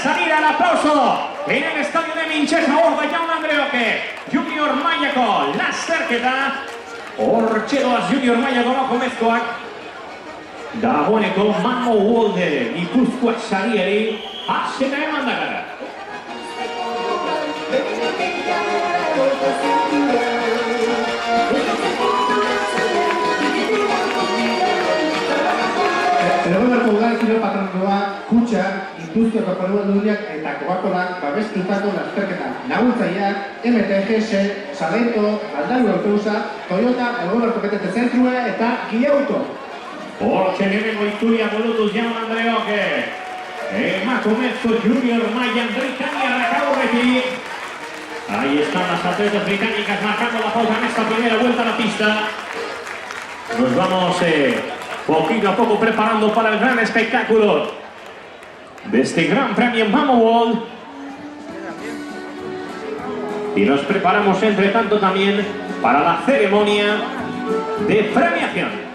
salida el aplauso en el estadio de Minchesa, Orda, Jaun Andreoke, Junior Mailako, lasterketa, Hortxedoaz Junior Mailako emakumezkoak, dagoeneko Mamo Wolde, Gipuzkoa sariari, hasena eman dakara. Egoberko udal kilopatronoa, kutxa, induztioko parualduniak eta Coca-Colak babestutako lasterketan. Laguntzaileak, MTGS, Salento, Aldalu Autobusa, Toyota, Egoberko Petete Zentrua eta Guiauto. Hortxe lehenengo ituria bolutuz Jaun Andreoke. Emakumezko Junior Mailan Britanniarrak aurretik. Ahí están las atletas británicas marcando la pausa en esta primera vuelta a la pista. Nos vamos poquito a poco preparando para el gran espectáculo de este Gran Premio Mamo World. Y nos preparamos entre tanto también para la ceremonia de premiación.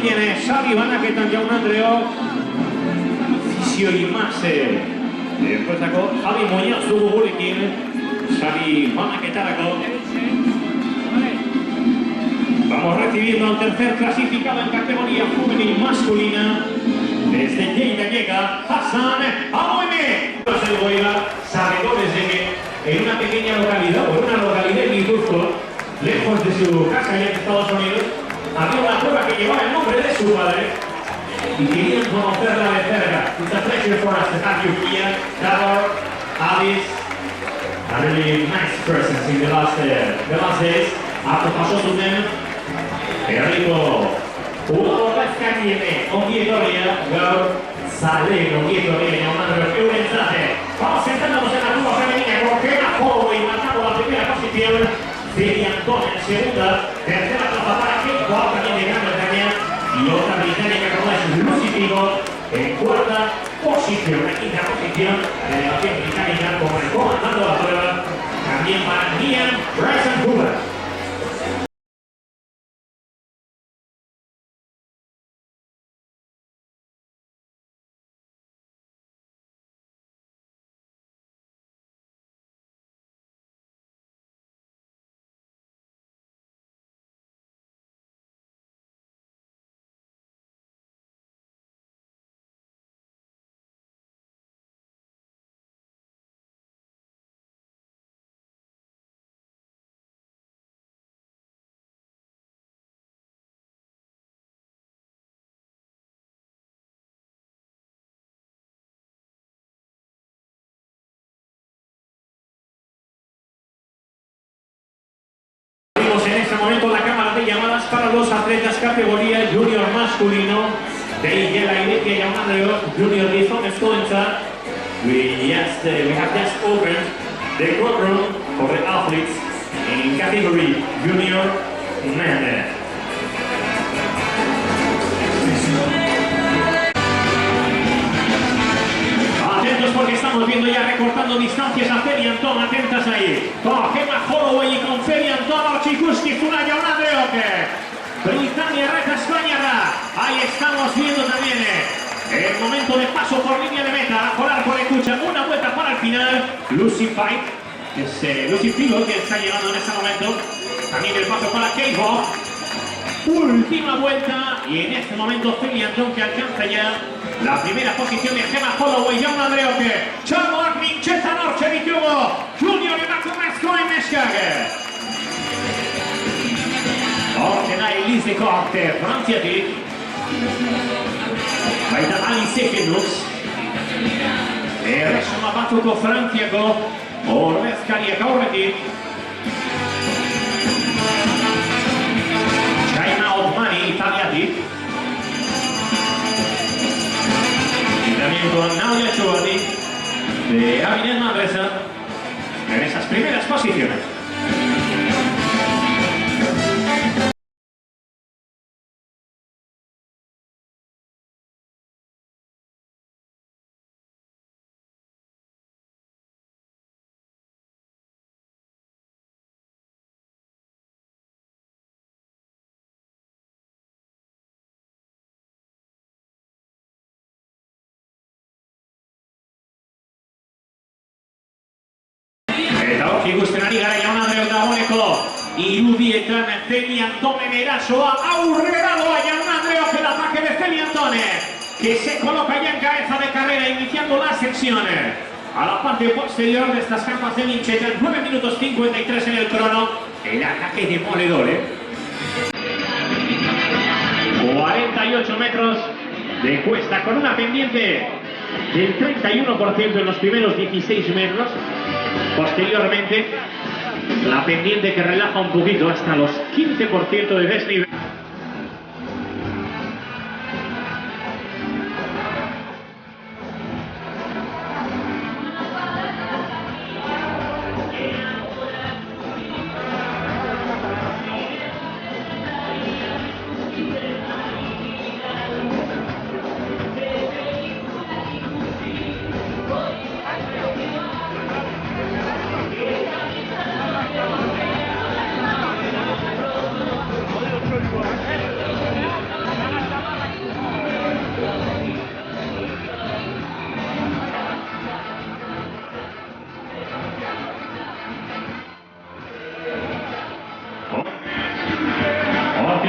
Tiene Xabi banaketan Jaun Andreok, fizioi maz enpresako Javi Muñoz dugu gurekin, Xabi banaketarako. Vamos recibiendo al tercer clasificado en categoría juvenil masculina, desde Lleida llega Hassan Amoime. Sabedores de que en una pequeña localidad, o en una localidad de Guipúzcoa, lejos de su casa allá en Estados Unidos, había una prueba que llevaba el nombre de su padre y querían conocerla de cerca. It's a pleasure for us to have you here, Davor, Alice, a really nice persons in the last days. After pasó su tema, Enrico, una borrasca tiene, ongietoria, gaur, sale, ongietoria, una mensaje. Vamos sentándonos en la curva femenina con Gemma Holloway marcando la primera posición. Celia Antón en segunda, tercera plaza para Kate Walker también de Gran Bretaña y otra británica como es Lucy Figo en cuarta posición, la quinta posición de la delegación británica como el comandando la prueba también para Ian Bryson Hoover. En este momento la cámara de llamadas para los atletas categoría junior masculino de Igela Irekia Jaun Andreok Junior Gizonezkoentzat. We have just opened the courtroom for the athletes in category junior men. Atentos porque estamos viendo ya recortando distancias a Celia Antón, atentas ahí. Con Gemma Holloway y con Celia Antón, Archikuski, Zuna, Jaun Andreoke. Britannia, Reja, España, ahí estamos viendo también el momento de paso por línea de meta, por arco de escucha, una vuelta para el final. Lucy Fight, que es Lucy Figo, que está llegando en este momento. También el paso para Kate Hawk. Última vuelta y en este momento Celia Antón que alcanza ya la primera posición de Gemma Holloway, Jaun Andreoke, Txagoak Minchesa Nortxe ditugu, Junior emakumezkoen neskak. Hortena Elizeko arte, Frantziatik. Baita Alice Genux. Erresuma batuko Frantziako ordezkariak aurretik. Jaina Otmani, italiatik. También con Nadia Chubardi de Avinet Manresa en esas primeras posiciones. entran Feli Antone Merasoa, aurrerado a Gianandreo que el ataque de Feli Antone, que se coloca ya en cabeza de carrera iniciando la sección. A la parte posterior de estas campas de Mincheta, 9 minutos 53 en el crono, el ataque demoledor, 48 metros de cuesta con una pendiente del 31% en los primeros 16 metros. Posteriormente, la pendiente que relaja un poquito hasta los 15% de desnivel.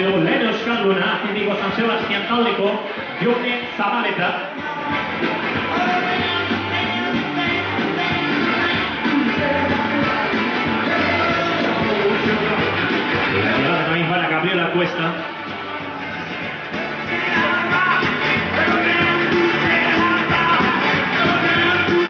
Leno Euskalduna, Diego San Sebastián taldeko Jone Zabaleta. La llegada también para Gabriela Cuesta.